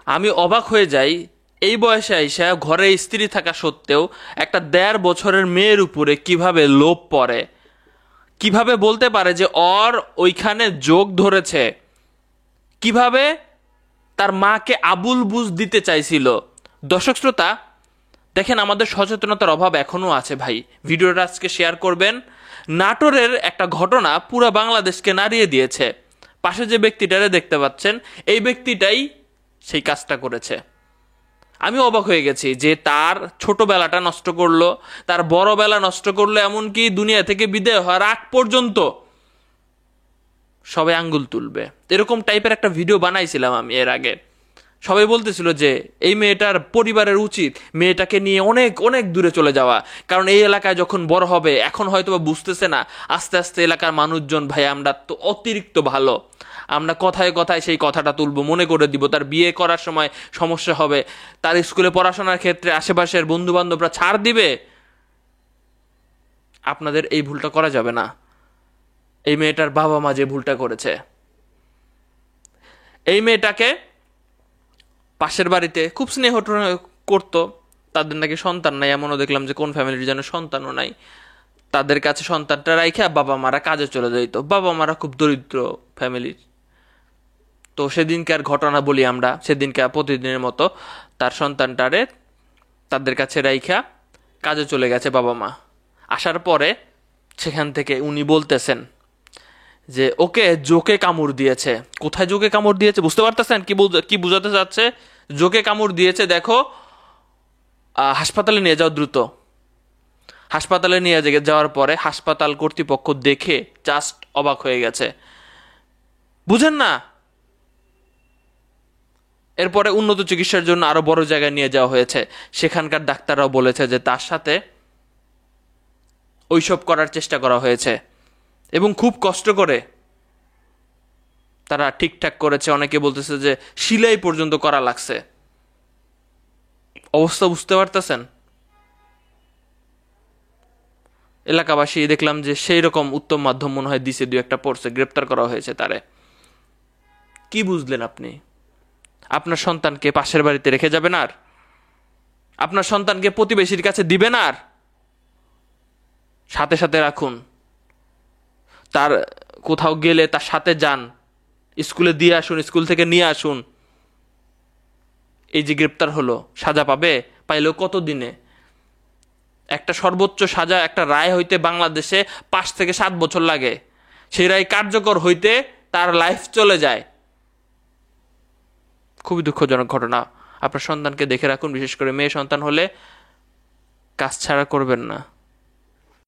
আমি অবাক হয়ে যাই, এই বয়সে আইসা ঘরে স্ত্রী থাকা সত্ত্বেও একটা 1.5 বছরের মেয়ের উপরে কিভাবে লোভ পড়ে, কিভাবে বলতে পারে যে ওর ওইখানে যোগ ধরেছে, কিভাবে তার মাকে আবুল বুঝ দিতে চাইছিল। দর্শক শ্রোতা, দেখেন আমাদের সচেতনতার অভাব এখনো আছে ভাই। ভিডিওটা আজকে শেয়ার করবেন। নাটোরের একটা ঘটনা পুরো বাংলাদেশকে নাড়িয়ে দিয়েছে। পাশে যে ব্যক্তিটারে দেখতে পাচ্ছেন, এই ব্যক্তিটাই সেই কাজটা করেছে। আমি অবাক হয়ে গেছি যে তার ছোটবেলাটা নষ্ট করলো, তার বড়বেলা নষ্ট করলো, এমনকি দুনিয়া থেকে বিদায় হওয়ার আগ পর্যন্ত সবাই আঙ্গুল তুলবে এরকম টাইপের একটা ভিডিও বানাইছিলাম আমি এর আগে। সবাই বলতেছিল যে এই মেয়েটার পরিবারের উচিত মেয়েটাকে নিয়ে অনেক অনেক দূরে চলে যাওয়া, কারণ এই এলাকায় যখন বড় হবে, এখন হয়তো বা বুঝতেছে না, আস্তে আস্তে এলাকার মানুষজন ভাই আমরা তো অতিরিক্ত ভালো, আমরা কথায় কথায় সেই কথাটা তুলবো, মনে করে দিব, তার বিয়ে করার সময় সমস্যা হবে, তার স্কুলে পড়াশোনার ক্ষেত্রে আশেপাশের বন্ধু বান্ধবরা ছাড় দিবে। আপনাদের এই ভুলটা করা যাবে না। এই মেয়েটার বাবা মা যে ভুলটা করেছে, এই মেয়েটাকে পাশের বাড়িতে খুব স্নেহ করতো, তাদের নাকি সন্তান নাই, এমনও দেখলাম যে কোন ফ্যামিলির যেন সন্তানও নাই, তাদের কাছে সন্তানটা রাইখা বাবা মারা কাজে চলে যেত। বাবা মারা খুব দরিদ্র ফ্যামিলির। তো সেদিনকার ঘটনা বলি আমরা, সেদিনকার প্রতিদিনের মতো তার সন্তানটারে তাদের কাছে রাইখা কাজে চলে গেছে বাবা মা। আসার পরে সেখান থেকে উনি বলতেছেন যে ওকে জোকে কামড় দিয়েছে। কোথায় জোকে কামড় দিয়েছে বুঝতে পারতেছেন? কি বুঝাতে চাচ্ছে? জোকে কামড় দিয়েছে, দেখো হাসপাতালে নিয়ে যাও দ্রুত। হাসপাতালে নিয়ে যাওয়ার পরে হাসপাতাল কর্তৃপক্ষ দেখে জাস্ট অবাক হয়ে গেছে। বুঝেন না? এরপরে উন্নত চিকিৎসার জন্য আরো বড় জায়গায় নিয়ে যাওয়া হয়েছে। সেখানকার ডাক্তাররাও বলেছে যে তার সাথে ওইসব করার চেষ্টা করা হয়েছে এবং খুব কষ্ট করে তারা ঠিকঠাক করেছে। অনেকে বলতেছে যে সিলাই পর্যন্ত করা লাগছে। অবস্থা বুঝতে পারতেছেন? এলাকাবাসী দেখলাম যে সেই রকম উত্তম মাধ্যম মনে হয় দিছে, 2-1টা পড়ছে, গ্রেপ্তার করা হয়েছে তারে। কি বুঝলেন আপনি? আপনার সন্তানকে পাশের বাড়িতে রেখে যাবেন আর? আপনার সন্তানকে প্রতিবেশীর কাছে দিবেন আর? সাথে সাথে রাখুন। তার কোথাও গেলে তার সাথে যান, স্কুলে দিয়ে আসুন, স্কুল থেকে নিয়ে আসুন। এই যে গ্রেপ্তার হলো, সাজা পাবে, পাইলেও কত দিনে? একটা সর্বোচ্চ সাজা, একটা রায় হইতে বাংলাদেশে 5 থেকে 7 বছর লাগে। সেই রায় কার্যকর হইতে তার লাইফ চলে যায়। খুবই দুঃখজনক ঘটনা। আপনার সন্তানকে দেখে রাখুন, বিশেষ করে মেয়ে সন্তান হলে কাজ ছাড়া করবেন না।